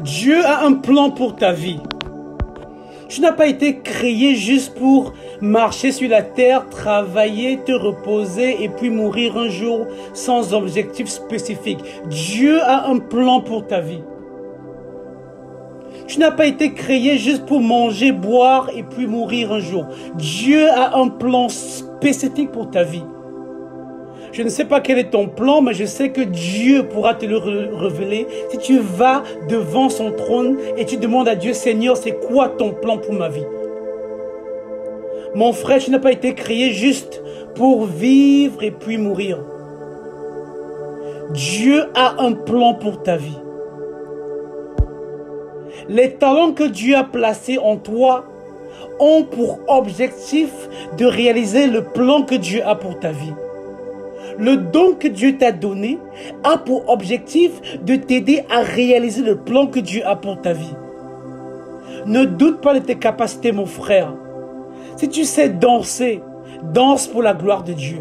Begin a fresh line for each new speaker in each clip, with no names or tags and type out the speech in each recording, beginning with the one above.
Dieu a un plan pour ta vie. Tu n'as pas été créé juste pour marcher sur la terre, travailler, te reposer et puis mourir un jour sans objectif spécifique. Dieu a un plan pour ta vie. Tu n'as pas été créé juste pour manger, boire et puis mourir un jour. Dieu a un plan spécifique pour ta vie. Je ne sais pas quel est ton plan, mais je sais que Dieu pourra te le révéler si tu vas devant son trône et tu demandes à Dieu, Seigneur, c'est quoi ton plan pour ma vie? Mon frère, tu n'as pas été créé juste pour vivre et puis mourir. Dieu a un plan pour ta vie. Les talents que Dieu a placés en toi ont pour objectif de réaliser le plan que Dieu a pour ta vie. Le don que Dieu t'a donné a pour objectif de t'aider à réaliser le plan que Dieu a pour ta vie. Ne doute pas de tes capacités, mon frère. Si tu sais danser, danse pour la gloire de Dieu.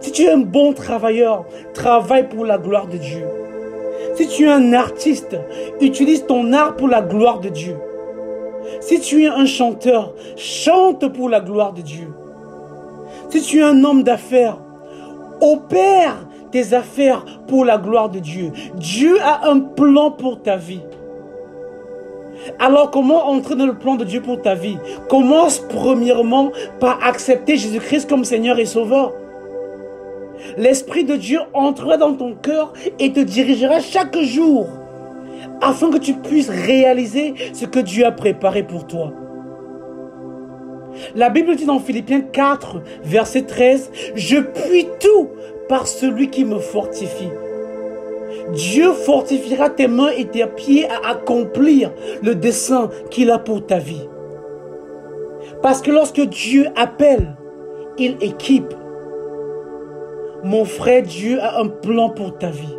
Si tu es un bon travailleur, travaille pour la gloire de Dieu. Si tu es un artiste, utilise ton art pour la gloire de Dieu. Si tu es un chanteur, chante pour la gloire de Dieu. Si tu es un homme d'affaires, opère tes affaires pour la gloire de Dieu. Dieu a un plan pour ta vie. Alors comment entrer dans le plan de Dieu pour ta vie? Commence premièrement par accepter Jésus-Christ comme Seigneur et Sauveur. L'Esprit de Dieu entrera dans ton cœur et te dirigera chaque jour afin que tu puisses réaliser ce que Dieu a préparé pour toi. La Bible dit dans Philippiens 4, verset 13, « Je puis tout par celui qui me fortifie. » Dieu fortifiera tes mains et tes pieds à accomplir le dessein qu'il a pour ta vie. Parce que lorsque Dieu appelle, il équipe. Mon frère, Dieu a un plan pour ta vie.